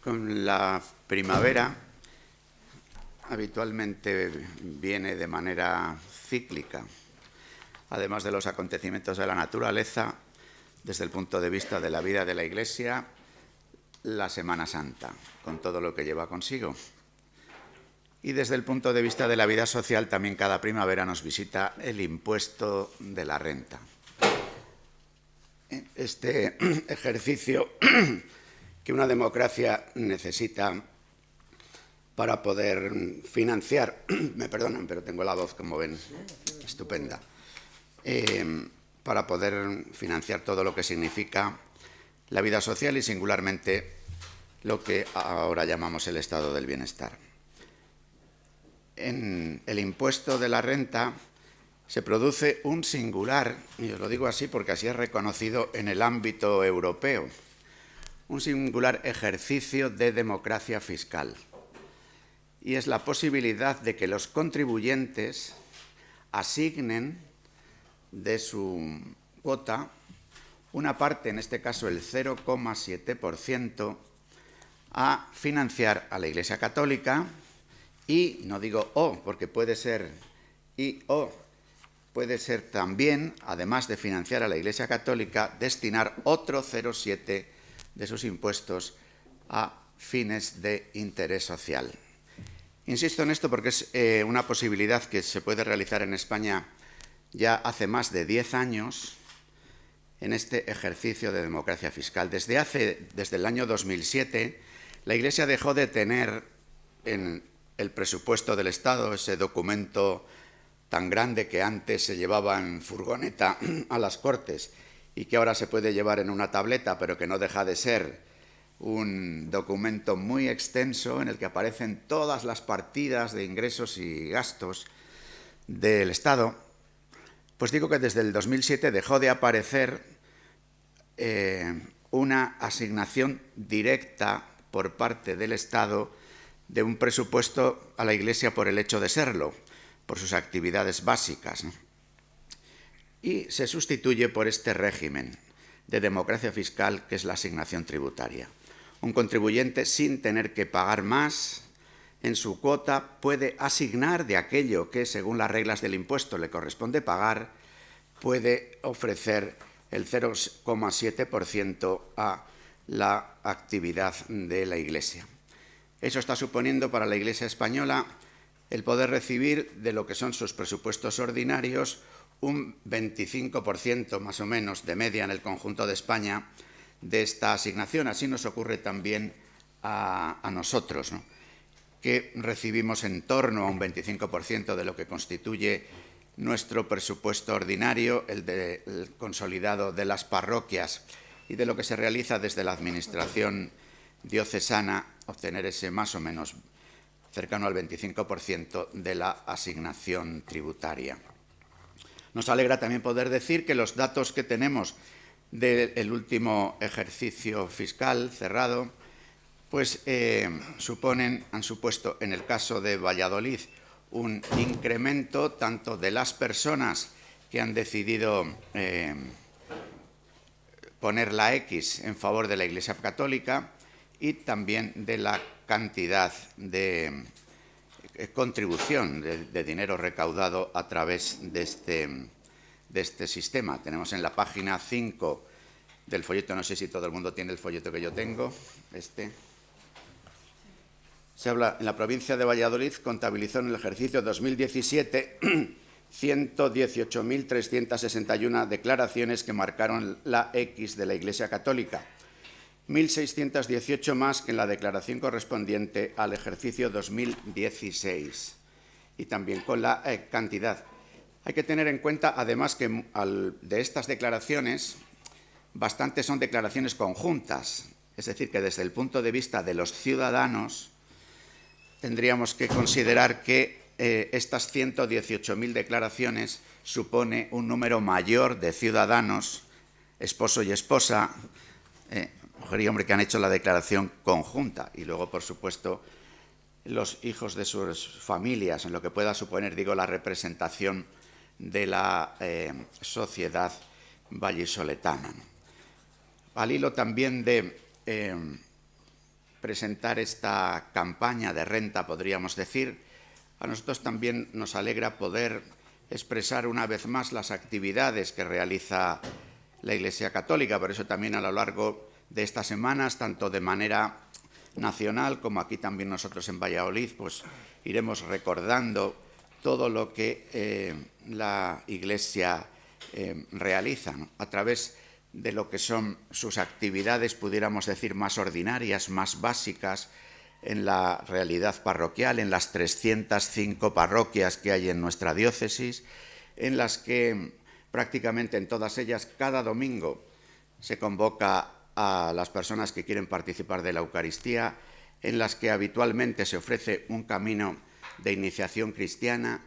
Con la primavera habitualmente viene de manera cíclica, además de los acontecimientos de la naturaleza, desde el punto de vista de la vida de la Iglesia, la Semana Santa, con todo lo que lleva consigo. Y desde el punto de vista de la vida social, también cada primavera nos visita el impuesto de la renta. Este ejercicio que una democracia necesita para poder financiar, me perdonan, pero tengo la voz, como ven, estupenda, para poder financiar todo lo que significa la vida social y singularmente lo que ahora llamamos el estado del bienestar. En el impuesto de la renta se produce un singular, y os lo digo así porque así es reconocido en el ámbito europeo, un singular ejercicio de democracia fiscal. Y es la posibilidad de que los contribuyentes asignen de su cuota una parte, en este caso el 0,7%, a financiar a la Iglesia Católica y, no digo o, porque puede ser y o, puede ser también, además de financiar a la Iglesia Católica, destinar otro 0,7% de sus impuestos a fines de interés social. Insisto en esto porque es una posibilidad que se puede realizar en España ya hace más de 10 años en este ejercicio de democracia fiscal. Desde el año 2007, la Iglesia dejó de tener en el presupuesto del Estado, ese documento tan grande que antes se llevaba en furgoneta a las Cortes y que ahora se puede llevar en una tableta, pero que no deja de ser un documento muy extenso en el que aparecen todas las partidas de ingresos y gastos del Estado. Pues digo que desde el 2007 dejó de aparecer una asignación directa por parte del Estado de un presupuesto a la Iglesia por el hecho de serlo, por sus actividades básicas, ¿no? Y se sustituye por este régimen de democracia fiscal que es la asignación tributaria. Un contribuyente, sin tener que pagar más en su cuota, puede asignar de aquello que, según las reglas del impuesto, le corresponde pagar, puede ofrecer el 0,7% a la actividad de la Iglesia. Eso está suponiendo para la Iglesia española el poder recibir de lo que son sus presupuestos ordinarios un 25% más o menos de media en el conjunto de España de esta asignación. Así nos ocurre también a nosotros, ¿no?, que recibimos en torno a un 25% de lo que constituye nuestro presupuesto ordinario, el consolidado de las parroquias y de lo que se realiza desde la administración diocesana, obtener ese más o menos cercano al 25% de la asignación tributaria. Nos alegra también poder decir que los datos que tenemos del último ejercicio fiscal cerrado pues han supuesto en el caso de Valladolid un incremento tanto de las personas que han decidido poner la X en favor de la Iglesia Católica y también de la cantidad de contribución de dinero recaudado a través de este sistema. Tenemos en la página 5 del folleto, no sé si todo el mundo tiene el folleto que yo tengo, se habla, en la provincia de Valladolid contabilizó en el ejercicio 2017 118.361 declaraciones que marcaron la X de la Iglesia Católica, 1.618 más que en la declaración correspondiente al ejercicio 2016 y también con la cantidad. Hay que tener en cuenta, además, que de estas declaraciones, bastantes son declaraciones conjuntas, es decir, que desde el punto de vista de los ciudadanos tendríamos que considerar que estas 118.000 declaraciones supone un número mayor de ciudadanos, esposo y esposa, mujer y hombre, que han hecho la declaración conjunta y luego, por supuesto, los hijos de sus familias, en lo que pueda suponer, digo, la representación de la sociedad vallisoletana. Al hilo también de presentar esta campaña de renta, podríamos decir, a nosotros también nos alegra poder expresar una vez más las actividades que realiza la Iglesia Católica. Por eso también a lo largo de estas semanas, tanto de manera nacional como aquí también nosotros en Valladolid, pues iremos recordando todo lo que la Iglesia realiza, ¿no? A través de lo que son sus actividades, pudiéramos decir, más ordinarias, más básicas, en la realidad parroquial, en las 305 parroquias que hay en nuestra diócesis, en las que prácticamente en todas ellas cada domingo se convoca a las personas que quieren participar de la Eucaristía, en las que habitualmente se ofrece un camino de iniciación cristiana,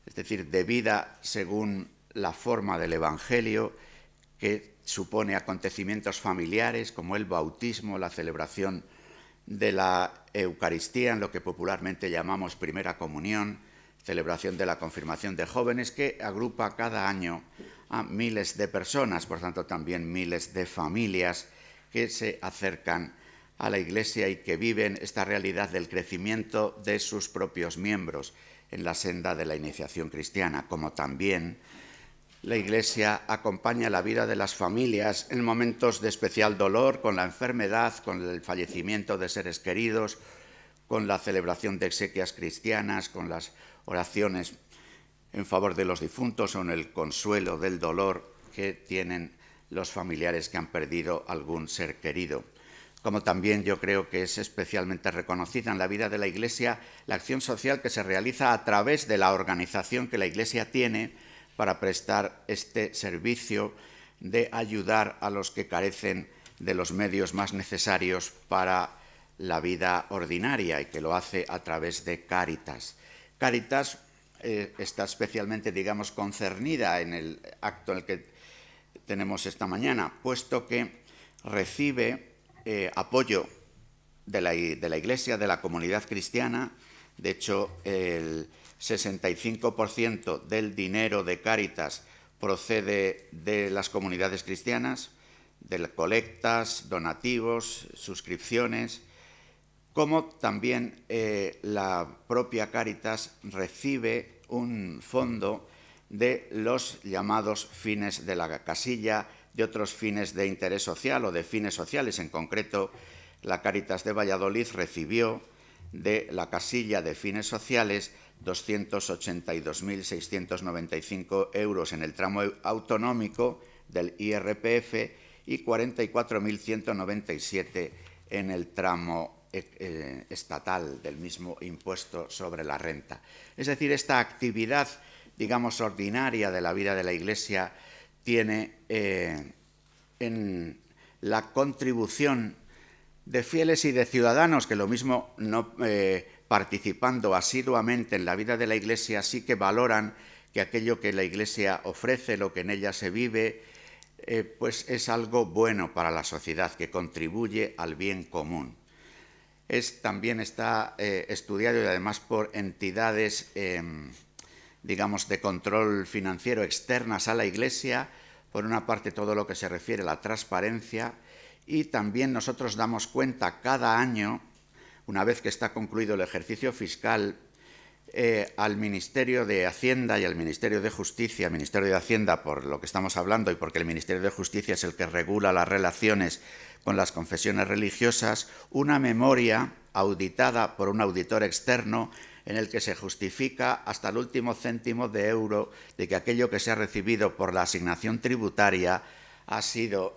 es decir, de vida según la forma del Evangelio, que supone acontecimientos familiares como el bautismo, la celebración de la Eucaristía, en lo que popularmente llamamos Primera Comunión, celebración de la confirmación de jóvenes, que agrupa cada año a miles de personas, por tanto también miles de familias que se acercan a la Iglesia y que viven esta realidad del crecimiento de sus propios miembros en la senda de la iniciación cristiana, como también la Iglesia acompaña la vida de las familias en momentos de especial dolor, con la enfermedad, con el fallecimiento de seres queridos, con la celebración de exequias cristianas, con las oraciones en favor de los difuntos o en el consuelo del dolor que tienen los familiares que han perdido algún ser querido. Como también yo creo que es especialmente reconocida en la vida de la Iglesia la acción social que se realiza a través de la organización que la Iglesia tiene para prestar este servicio de ayudar a los que carecen de los medios más necesarios para la vida ordinaria y que lo hace a través de Cáritas. Cáritas está especialmente, digamos, concernida en el acto en el que tenemos esta mañana, puesto que recibe apoyo de la Iglesia, de la comunidad cristiana. De hecho, el 65% del dinero de Cáritas procede de las comunidades cristianas, de colectas, donativos, suscripciones, como también la propia Cáritas recibe un fondo de los llamados fines de la casilla, de otros fines de interés social o de fines sociales. En concreto, la Cáritas de Valladolid recibió de la casilla de fines sociales 282.695 euros en el tramo autonómico del IRPF y 44.197 en el tramo estatal del mismo impuesto sobre la renta. Es decir, esta actividad, digamos, ordinaria de la vida de la Iglesia tiene en la contribución de fieles y de ciudadanos que lo mismo no participando asiduamente en la vida de la Iglesia sí que valoran que aquello que la Iglesia ofrece, lo que en ella se vive, pues es algo bueno para la sociedad, que contribuye al bien común. También está estudiado y además por entidades, digamos, de control financiero externas a la Iglesia, por una parte todo lo que se refiere a la transparencia, y también nosotros damos cuenta cada año, una vez que está concluido el ejercicio fiscal, al Ministerio de Hacienda y al Ministerio de Justicia, Ministerio de Hacienda por lo que estamos hablando y porque el Ministerio de Justicia es el que regula las relaciones con las confesiones religiosas, una memoria auditada por un auditor externo en el que se justifica hasta el último céntimo de euro de que aquello que se ha recibido por la asignación tributaria ha sido,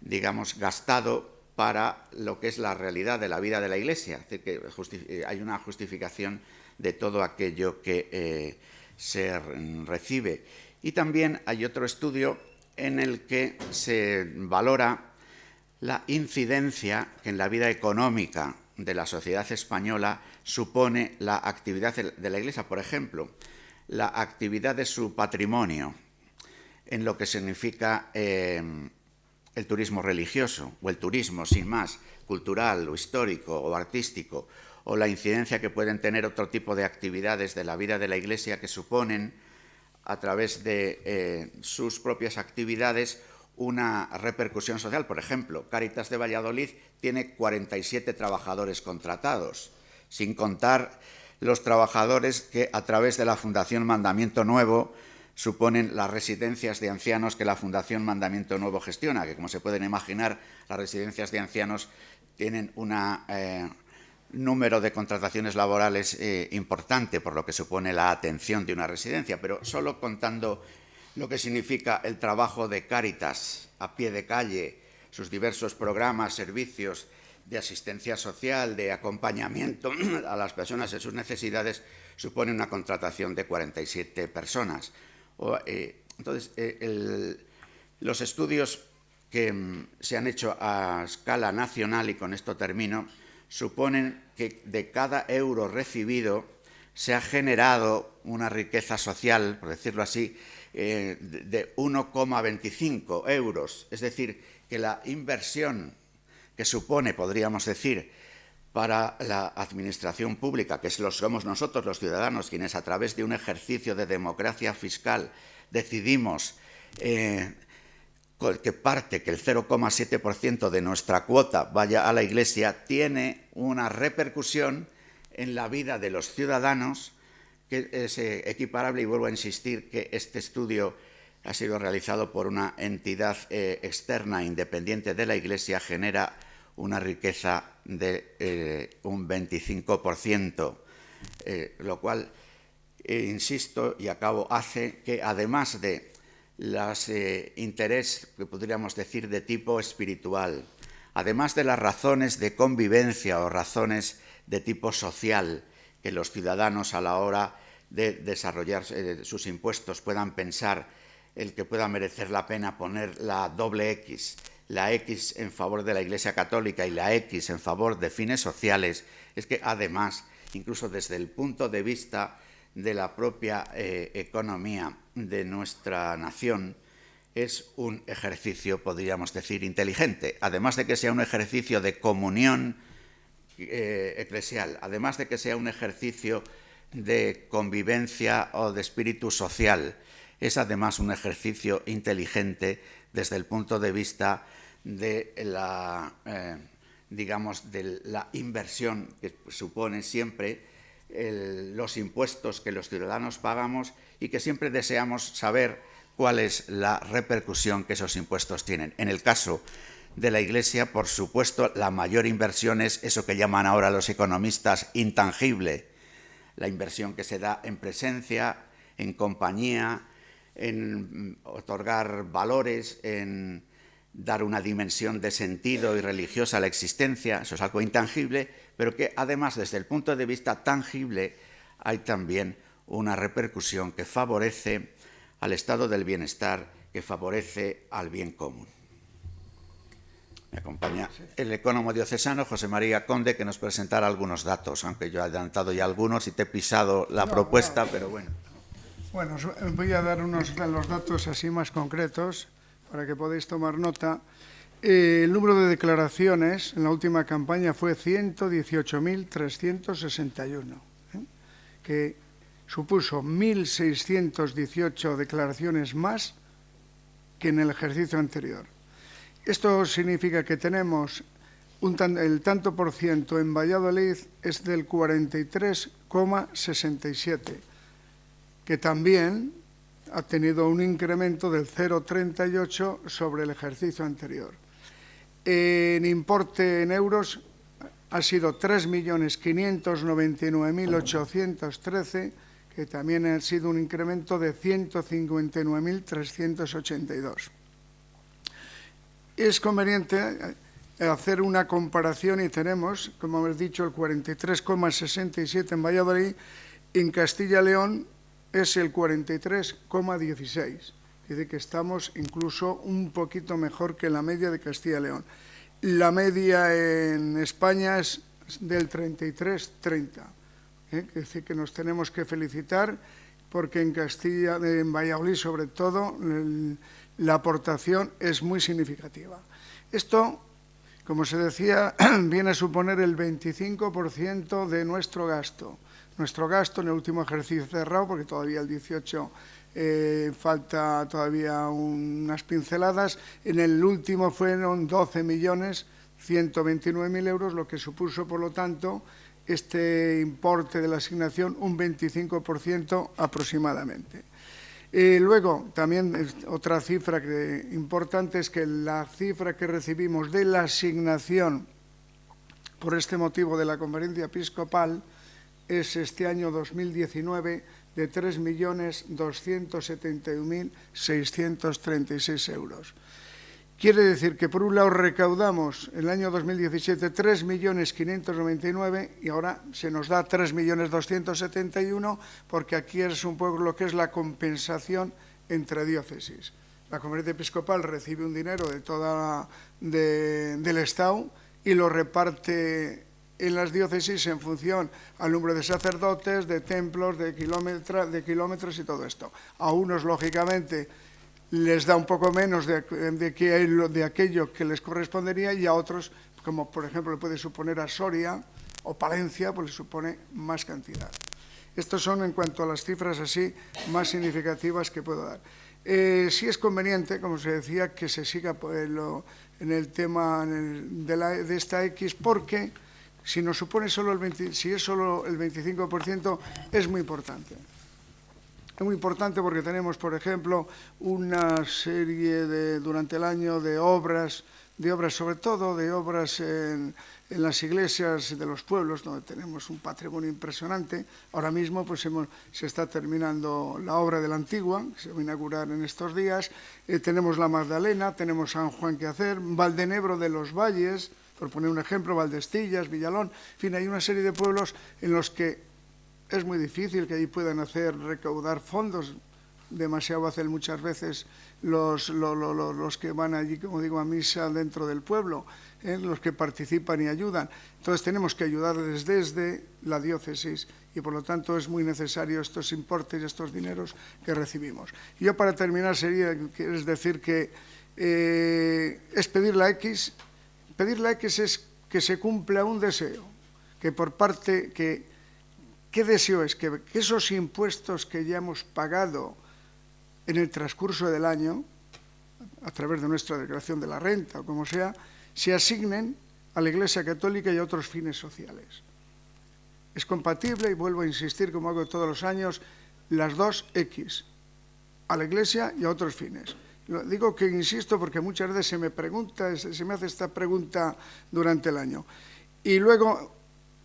digamos, gastado para lo que es la realidad de la vida de la Iglesia. Es decir, que hay una justificación de todo aquello que se recibe. Y también hay otro estudio en el que se valora la incidencia que en la vida económica de la sociedad española supone la actividad de la Iglesia. Por ejemplo, la actividad de su patrimonio, en lo que significa el turismo religioso, o el turismo, sin más, cultural o histórico o artístico, o la incidencia que pueden tener otro tipo de actividades de la vida de la Iglesia que suponen, a través de sus propias actividades, una repercusión social. Por ejemplo, Cáritas de Valladolid tiene 47 trabajadores contratados, sin contar los trabajadores que a través de la Fundación Mandamiento Nuevo suponen las residencias de ancianos que la Fundación Mandamiento Nuevo gestiona, que como se pueden imaginar, las residencias de ancianos tienen un número de contrataciones laborales importante, por lo que supone la atención de una residencia, pero solo contando lo que significa el trabajo de Cáritas a pie de calle, sus diversos programas, servicios de asistencia social, de acompañamiento a las personas en sus necesidades, supone una contratación de 47 personas. Entonces, los estudios que se han hecho a escala nacional, y con esto termino, suponen que de cada euro recibido se ha generado una riqueza social, por decirlo así, de 1,25 euros. Es decir, que la inversión que supone, podríamos decir, para la administración pública, que somos nosotros los ciudadanos quienes a través de un ejercicio de democracia fiscal decidimos que el 0,7% de nuestra cuota vaya a la Iglesia, tiene una repercusión en la vida de los ciudadanos que es equiparable, y vuelvo a insistir que este estudio ha sido realizado por una entidad externa independiente de la Iglesia, genera una riqueza de un 25%, lo cual, insisto y acabo, hace que además de los intereses que podríamos decir de tipo espiritual, además de las razones de convivencia o razones de tipo social, que los ciudadanos a la hora de desarrollar sus impuestos puedan pensar el que pueda merecer la pena poner la doble X, la X en favor de la Iglesia Católica y la X en favor de fines sociales, es que además, incluso desde el punto de vista de la propia economía de nuestra nación, es un ejercicio, podríamos decir, inteligente, además de que sea un ejercicio de comunión eclesial, además de que sea un ejercicio de convivencia o de espíritu social, es además un ejercicio inteligente desde el punto de vista de la, digamos, de la inversión que supone siempre los impuestos que los ciudadanos pagamos y que siempre deseamos saber cuál es la repercusión que esos impuestos tienen. En el caso de la Iglesia, por supuesto, la mayor inversión es eso que llaman ahora los economistas intangible, la inversión que se da en presencia, en compañía, en otorgar valores, en dar una dimensión de sentido y religiosa a la existencia. Eso es algo intangible, pero que además desde el punto de vista tangible hay también una repercusión que favorece al estado del bienestar, que favorece al bien común. Me acompaña el ecónomo diocesano José María Conde, que nos presentará algunos datos, aunque yo he adelantado ya algunos y te he pisado la propuesta, pero bueno. Bueno, voy a dar unos de los datos así más concretos para que podáis tomar nota. El número de declaraciones en la última campaña fue 118.361, que supuso 1.618 declaraciones más que en el ejercicio anterior. Esto significa que tenemos el tanto por ciento en Valladolid es del 43,67, que también ha tenido un incremento del 0,38 sobre el ejercicio anterior. En importe en euros ha sido 3.599.813, que también ha sido un incremento de 159.382. Es conveniente hacer una comparación y tenemos, como hemos dicho, el 43,67 en Valladolid, en Castilla y León es el 43,16. Es decir, que estamos incluso un poquito mejor que la media de Castilla y León. La media en España es del 33,30. Es decir, que nos tenemos que felicitar porque en Valladolid sobre todo, la aportación es muy significativa. Esto, como se decía, viene a suponer el 25% de nuestro gasto. nuestro gasto en el último ejercicio cerrado, porque todavía el 18 falta todavía unas pinceladas. En el último fueron 12.129.000 euros, lo que supuso, por lo tanto, este importe de la asignación un 25% aproximadamente. Luego, también otra cifra importante es que la cifra que recibimos de la asignación por este motivo de la Conferencia Episcopal es este año 2019 de 3.271.636 euros. Quiere decir que, por un lado, recaudamos en el año 2017 3.599.000 y ahora se nos da 3.271.000, porque aquí es un poco lo que es la compensación entre diócesis. La Conferencia Episcopal recibe un dinero del Estado y lo reparte en las diócesis en función al número de sacerdotes, de templos, de kilómetros y todo esto. A unos, lógicamente, les da un poco menos de aquello que les correspondería, y a otros, como por ejemplo le puede suponer a Soria o Palencia, pues les supone más cantidad. Estos son en cuanto a las cifras así más significativas que puedo dar. Sí es conveniente, como se decía, que se siga en el tema de esta X, porque si nos supone si es solo el 25%, es muy importante. Es muy importante porque tenemos, por ejemplo, una serie durante el año de obras, sobre todo de obras en las iglesias de los pueblos, donde tenemos un patrimonio impresionante. Ahora mismo pues se está terminando la obra de la Antigua, que se va a inaugurar en estos días. Tenemos la Magdalena, tenemos San Juan que hacer, Valdenebro de los Valles, por poner un ejemplo, Valdestillas, Villalón. En fin, hay una serie de pueblos en los que es muy difícil que allí puedan recaudar fondos. Demasiado hacen muchas veces los que van allí, como digo, a misa dentro del pueblo, los que participan y ayudan. Entonces tenemos que ayudarles desde la diócesis y por lo tanto es muy necesario estos importes y estos dineros que recibimos. Y yo, para terminar, es decir que es pedir la X. Pedir la X es que se cumpla un deseo, que por parte ¿qué deseo es? Que esos impuestos que ya hemos pagado en el transcurso del año, a través de nuestra declaración de la renta o como sea, se asignen a la Iglesia Católica y a otros fines sociales. Es compatible, y vuelvo a insistir, como hago todos los años, las dos X, a la Iglesia y a otros fines. Digo que insisto porque muchas veces se me hace esta pregunta durante el año. Y luego,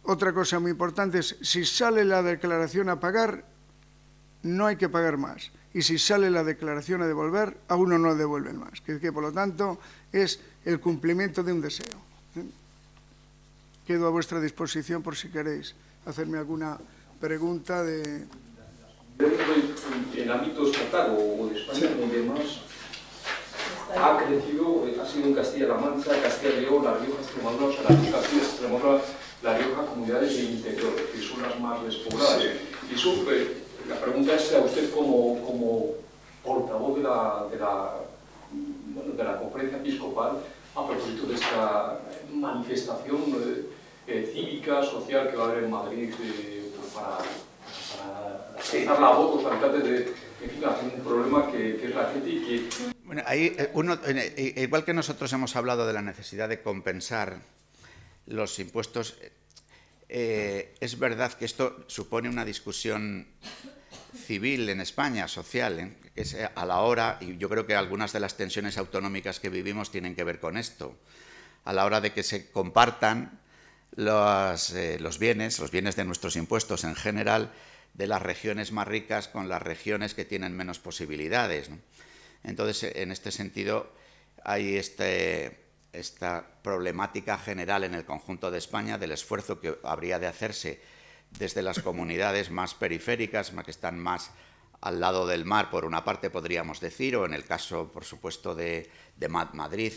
otra cosa muy importante es, si sale la declaración a pagar, no hay que pagar más. Y si sale la declaración a devolver, a uno no devuelven más. Que por lo tanto es el cumplimiento de un deseo. Quedo a vuestra disposición por si queréis hacerme alguna pregunta de... En el ámbito estatal o de España, donde más ha crecido, ha sido en Castilla-La Mancha, Castilla y León, La Rioja, Extremadura, o sea, las dos Castillas, Extremadura, La Rioja, comunidades de interior, que son las más despobladas. Sí. Y eso, la pregunta es a usted como portavoz de la Conferencia Episcopal, a propósito de esta manifestación cívica, social que va a haber en Madrid para alzar la voz, los habitantes de, en fin, un problema que es la gente y que... Bueno, ahí igual que nosotros hemos hablado de la necesidad de compensar los impuestos, es verdad que esto supone una discusión civil en España, social, que es a la hora, y yo creo que algunas de las tensiones autonómicas que vivimos tienen que ver con esto, a la hora de que se compartan los bienes de nuestros impuestos en general, de las regiones más ricas con las regiones que tienen menos posibilidades, ¿no? Entonces, en este sentido, hay esta problemática general en el conjunto de España del esfuerzo que habría de hacerse desde las comunidades más periféricas, que están más al lado del mar, por una parte podríamos decir, o en el caso, por supuesto, de Madrid,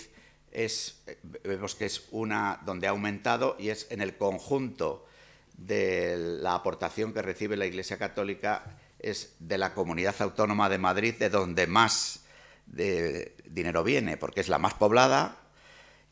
vemos que es una donde ha aumentado, y es en el conjunto de la aportación que recibe la Iglesia Católica, es de la Comunidad Autónoma de Madrid de donde más dinero viene, porque es la más poblada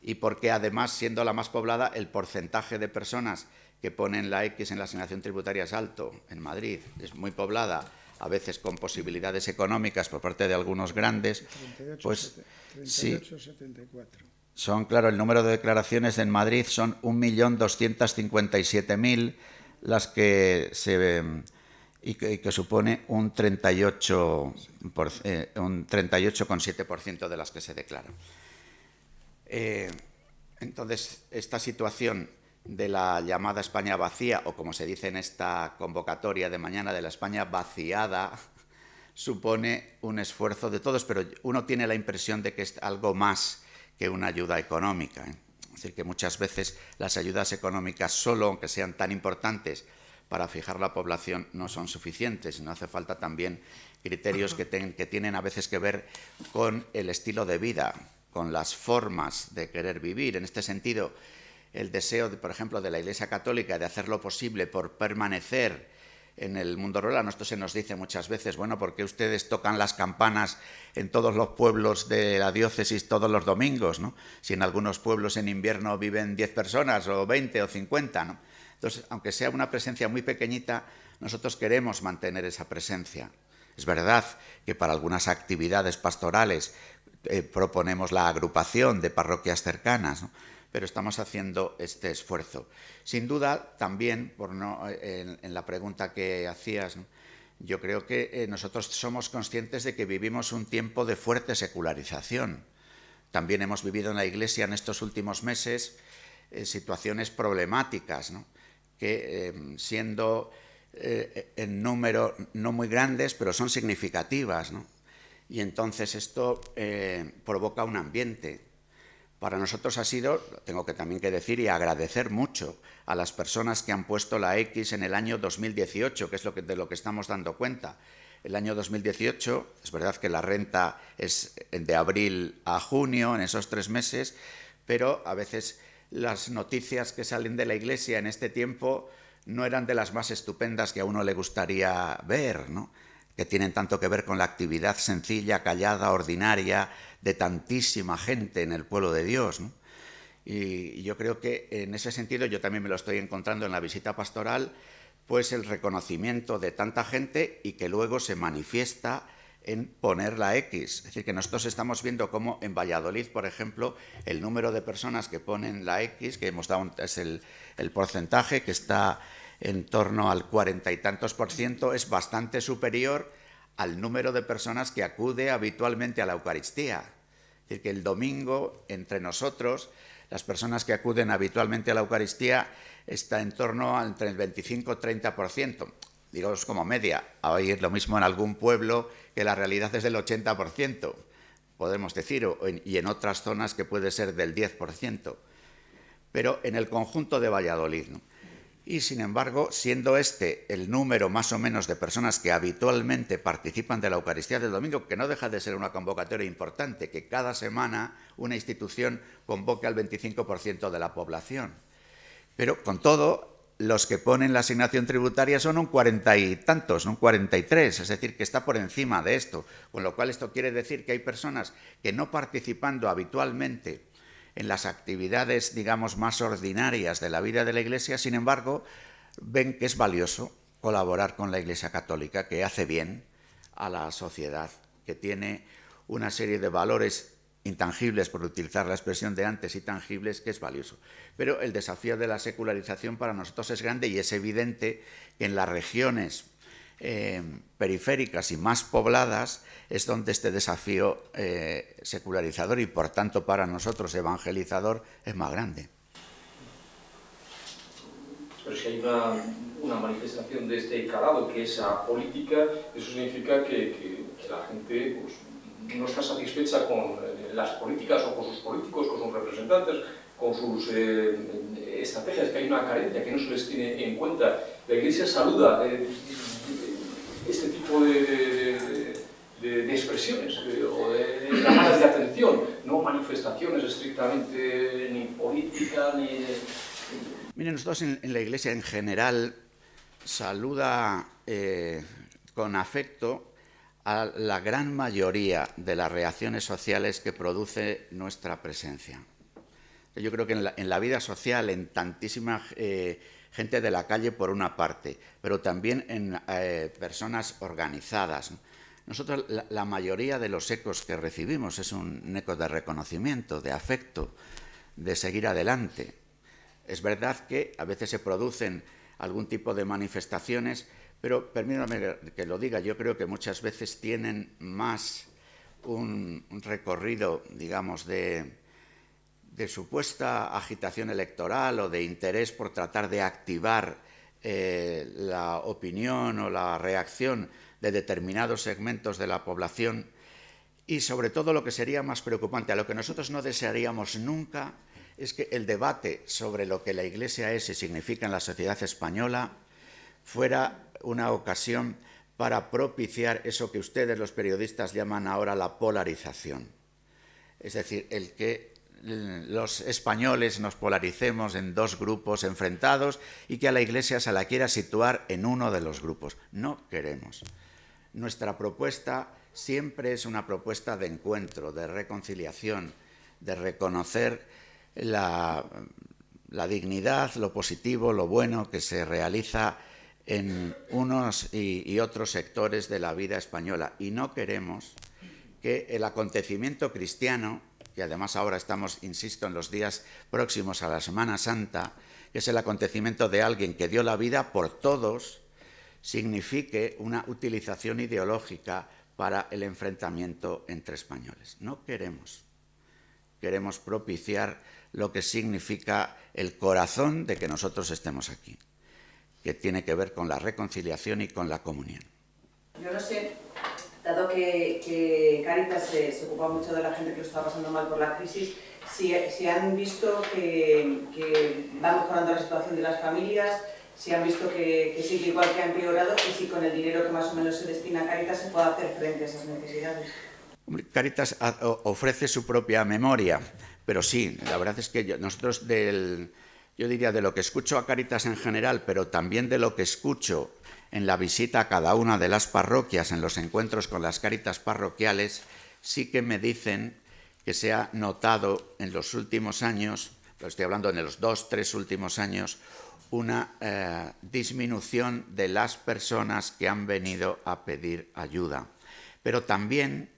y porque además, siendo la más poblada, el porcentaje de personas que ponen la X en la asignación tributaria es alto. En Madrid es muy poblada, a veces con posibilidades económicas por parte de algunos grandes. 38, pues 38, 74. Son, claro, el número de declaraciones en Madrid son 1.257.000 las que y que supone un 38,7% de las que se declaran. Entonces, esta situación de la llamada España vacía, o como se dice en esta convocatoria de mañana, de la España vaciada, supone un esfuerzo de todos, pero uno tiene la impresión de que es algo más que una ayuda económica. Es decir, que muchas veces las ayudas económicas solo, aunque sean tan importantes para fijar la población, no son suficientes, sino hace falta también criterios que tienen a veces que ver con el estilo de vida, con las formas de querer vivir. En este sentido, el deseo, por ejemplo, de la Iglesia Católica de hacer lo posible por permanecer en el mundo rural. A nosotros se nos dice muchas veces, bueno, ¿por qué ustedes tocan las campanas en todos los pueblos de la diócesis todos los domingos, ¿no? Si en algunos pueblos en invierno viven 10 personas o 20 o 50, ¿no? Entonces, aunque sea una presencia muy pequeñita, nosotros queremos mantener esa presencia. Es verdad que para algunas actividades pastorales proponemos la agrupación de parroquias cercanas, ¿no? Pero estamos haciendo este esfuerzo. Sin duda, también, en la pregunta que hacías, ¿no? Yo creo que nosotros somos conscientes de que vivimos un tiempo de fuerte secularización. También hemos vivido en la Iglesia en estos últimos meses situaciones problemáticas, ¿no? Que siendo en número no muy grandes, pero son significativas, ¿no? Y entonces esto provoca un ambiente. Para nosotros ha sido, tengo que también que decir y agradecer mucho a las personas que han puesto la X en el año 2018, que es de lo que estamos dando cuenta. El año 2018, es verdad que la renta es de abril a junio, en esos 3 meses, pero a veces las noticias que salen de la Iglesia en este tiempo no eran de las más estupendas que a uno le gustaría ver, ¿no? Que tienen tanto que ver con la actividad sencilla, callada, ordinaria, de tantísima gente en el pueblo de Dios, ¿no? Y yo creo que en ese sentido yo también me lo estoy encontrando en la visita pastoral, pues el reconocimiento de tanta gente y que luego se manifiesta en poner la X. Es decir, que nosotros estamos viendo cómo en Valladolid, por ejemplo, el número de personas que ponen la X, que hemos dado es el porcentaje, que está en torno al 40 y tantos %, es bastante superior al número de personas que acude habitualmente a la Eucaristía. Es decir, que el domingo, entre nosotros, las personas que acuden habitualmente a la Eucaristía está en torno a entre el 25 y 30%. Digamos como media. Hay lo mismo en algún pueblo que la realidad es del 80%, podemos decir, y en otras zonas que puede ser del 10%. Pero en el conjunto de Valladolid, ¿no? Y, sin embargo, siendo este el número más o menos de personas que habitualmente participan de la Eucaristía del domingo, que no deja de ser una convocatoria importante, que cada semana una institución convoque al 25% de la población. Pero, con todo, los que ponen la asignación tributaria son un 40 y tantos, un 43, es decir, que está por encima de esto. Con lo cual, esto quiere decir que hay personas que no participando habitualmente en las actividades, digamos, más ordinarias de la vida de la Iglesia, sin embargo, ven que es valioso colaborar con la Iglesia Católica, que hace bien a la sociedad, que tiene una serie de valores intangibles, por utilizar la expresión de antes, y tangibles, que es valioso. Pero el desafío de la secularización para nosotros es grande y es evidente que en las regiones periféricas y más pobladas es donde este desafío secularizador y, por tanto, para nosotros evangelizador es más grande. Pero si hay una manifestación de este calado que es apolítica, eso significa que la gente pues, no está satisfecha con las políticas o con sus políticos, con sus representantes, con sus estrategias, que hay una carencia que no se les tiene en cuenta. La Iglesia saluda este tipo de expresiones o de llamadas de atención, no manifestaciones estrictamente ni políticas ni... Miren, nosotros en la Iglesia en general saluda con afecto a la gran mayoría de las reacciones sociales que produce nuestra presencia. Yo creo que en la vida social, en tantísima gente de la calle por una parte, pero también en personas organizadas, ¿no? Nosotros, la mayoría de los ecos que recibimos es un eco de reconocimiento, de afecto, de seguir adelante. Es verdad que a veces se producen algún tipo de manifestaciones, pero permítame que lo diga, yo creo que muchas veces tienen más un recorrido, digamos, de supuesta agitación electoral o de interés por tratar de activar la opinión o la reacción de determinados segmentos de la población, y sobre todo lo que sería más preocupante, a lo que nosotros no desearíamos nunca, es que el debate sobre lo que la Iglesia es y significa en la sociedad española fuera una ocasión para propiciar eso que ustedes, los periodistas, llaman ahora la polarización. Es decir, el que los españoles nos polaricemos en dos grupos enfrentados y que a la Iglesia se la quiera situar en uno de los grupos. No queremos. Nuestra propuesta siempre es una propuesta de encuentro, de reconciliación, de reconocer la dignidad, lo positivo, lo bueno que se realiza en unos y otros sectores de la vida española. Y no queremos que el acontecimiento cristiano, que además ahora estamos, insisto, en los días próximos a la Semana Santa, que es el acontecimiento de alguien que dio la vida por todos, signifique una utilización ideológica para el enfrentamiento entre españoles. No queremos. Queremos propiciar lo que significa el corazón de que nosotros estemos aquí, que tiene que ver con la reconciliación y con la comunión. Yo no sé, dado que Cáritas se ocupa mucho de la gente que lo está pasando mal por la crisis, si han visto que va mejorando la situación de las familias, si han visto que sigue igual, que ha empeorado, y si con el dinero que más o menos se destina a Cáritas se puede hacer frente a esas necesidades. Cáritas ofrece su propia memoria, pero sí, la verdad es que nosotros yo diría de lo que escucho a Cáritas en general, pero también de lo que escucho en la visita a cada una de las parroquias, en los encuentros con las Cáritas parroquiales, sí que me dicen que se ha notado en los últimos años, lo estoy hablando en los 2-3 últimos años, una disminución de las personas que han venido a pedir ayuda. Pero también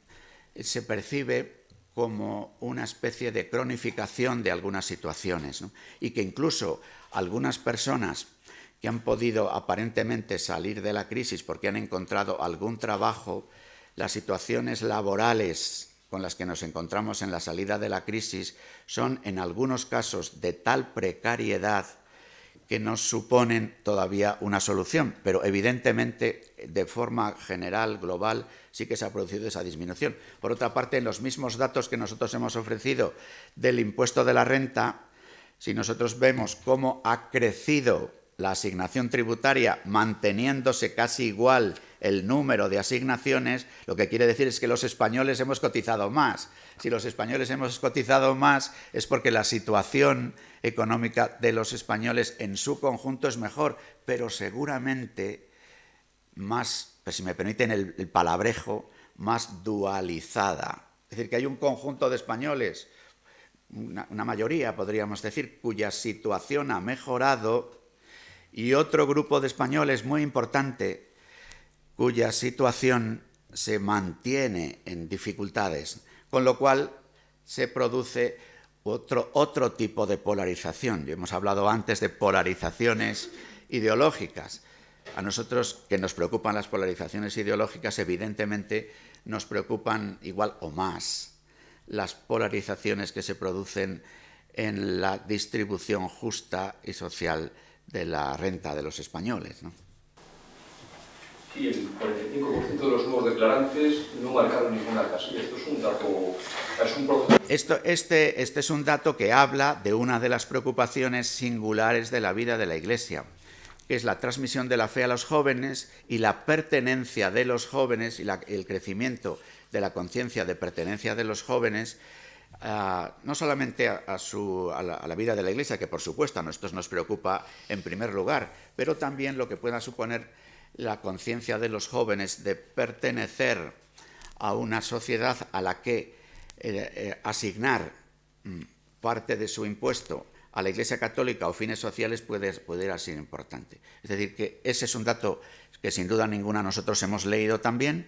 se percibe como una especie de cronificación de algunas situaciones, ¿no? Y que incluso algunas personas que han podido aparentemente salir de la crisis porque han encontrado algún trabajo, las situaciones laborales con las que nos encontramos en la salida de la crisis son en algunos casos de tal precariedad que nos suponen todavía una solución, pero evidentemente de forma general, global, sí que se ha producido esa disminución. Por otra parte, en los mismos datos que nosotros hemos ofrecido del impuesto de la renta, si nosotros vemos cómo ha crecido la asignación tributaria manteniéndose casi igual el número de asignaciones, lo que quiere decir es que los españoles hemos cotizado más. Si los españoles hemos cotizado más es porque la situación económica de los españoles en su conjunto es mejor, pero seguramente más, pues si me permiten el palabrejo, más dualizada. Es decir, que hay un conjunto de españoles, una mayoría podríamos decir, cuya situación ha mejorado, y otro grupo de españoles muy importante cuya situación se mantiene en dificultades, con lo cual se produce otro tipo de polarización. Y hemos hablado antes de polarizaciones ideológicas. A nosotros, que nos preocupan las polarizaciones ideológicas, evidentemente nos preocupan igual o más las polarizaciones que se producen en la distribución justa y social de la renta de los españoles, ¿no? Y el 45% de los nuevos declarantes no marcaron ninguna casilla. Esto es un dato, es un proceso. Este es un dato que habla de una de las preocupaciones singulares de la vida de la Iglesia, que es la transmisión de la fe a los jóvenes y la pertenencia de los jóvenes y el crecimiento de la conciencia de pertenencia de los jóvenes, no solamente a la vida de la Iglesia, que por supuesto a nosotros nos preocupa en primer lugar, pero también lo que pueda suponer la conciencia de los jóvenes de pertenecer a una sociedad a la que asignar parte de su impuesto a la Iglesia Católica o fines sociales pudiera ser importante. Es decir, que ese es un dato que sin duda ninguna nosotros hemos leído también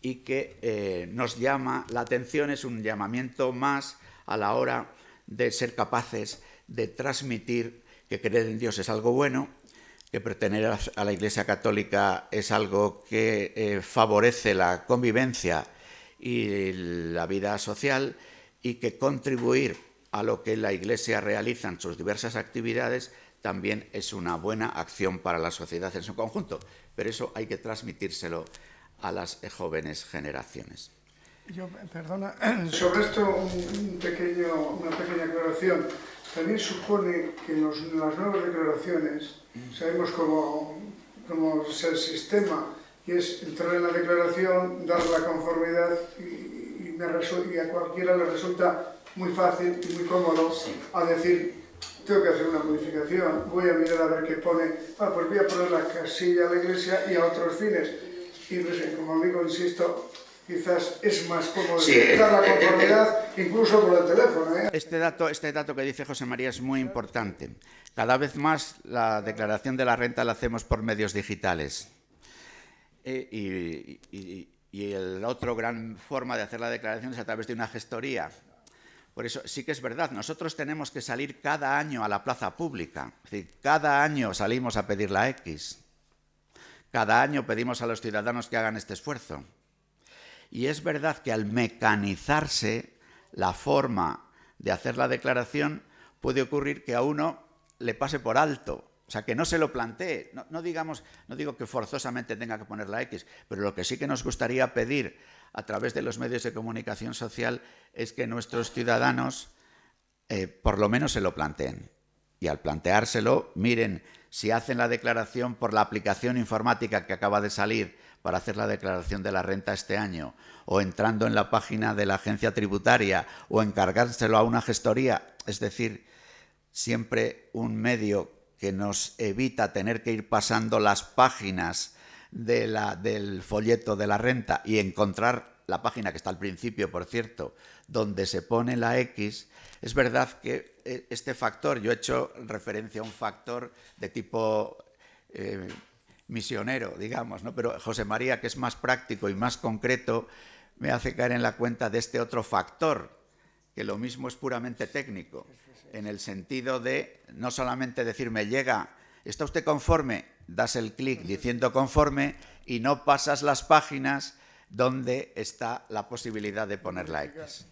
y que nos llama la atención, es un llamamiento más a la hora de ser capaces de transmitir que creer en Dios es algo bueno, que pertenecer a la Iglesia Católica es algo que favorece la convivencia y la vida social y que contribuir a lo que la Iglesia realiza en sus diversas actividades también es una buena acción para la sociedad en su conjunto, pero eso hay que transmitírselo a las jóvenes generaciones. Perdona, sobre esto una pequeña aclaración. También supone que en las nuevas declaraciones, sabemos cómo es el sistema, y es entrar en la declaración, dar la conformidad y a cualquiera le resulta muy fácil y muy cómodo a decir, tengo que hacer una modificación, voy a mirar a ver qué pone, pues voy a poner la casilla a la Iglesia y a otros fines. Y no sé, como digo, insisto, quizás es más cómodo dar la conformidad incluso por el teléfono. Este dato que dice José María es muy importante. Cada vez más la declaración de la renta la hacemos por medios digitales. Y la otra gran forma de hacer la declaración es a través de una gestoría. Por eso sí que es verdad, nosotros tenemos que salir cada año a la plaza pública. Es decir, cada año salimos a pedir la X. Cada año pedimos a los ciudadanos que hagan este esfuerzo. Y es verdad que al mecanizarse la forma de hacer la declaración puede ocurrir que a uno le pase por alto. O sea, que no se lo plantee. No digo que forzosamente tenga que poner la X, pero lo que sí que nos gustaría pedir a través de los medios de comunicación social es que nuestros ciudadanos por lo menos se lo planteen. Y al planteárselo, miren, si hacen la declaración por la aplicación informática que acaba de salir para hacer la declaración de la renta este año, o entrando en la página de la agencia tributaria, o encargárselo a una gestoría, es decir, siempre un medio que nos evita tener que ir pasando las páginas del folleto de la renta y encontrar la página que está al principio, por cierto, donde se pone la X. Es verdad que este factor, yo he hecho referencia a un factor de tipo misionero, digamos, ¿no? Pero José María, que es más práctico y más concreto, me hace caer en la cuenta de este otro factor, que lo mismo es puramente técnico, en el sentido de no solamente decirme llega, ¿está usted conforme? Das el clic diciendo conforme y no pasas las páginas donde está la posibilidad de poner la X.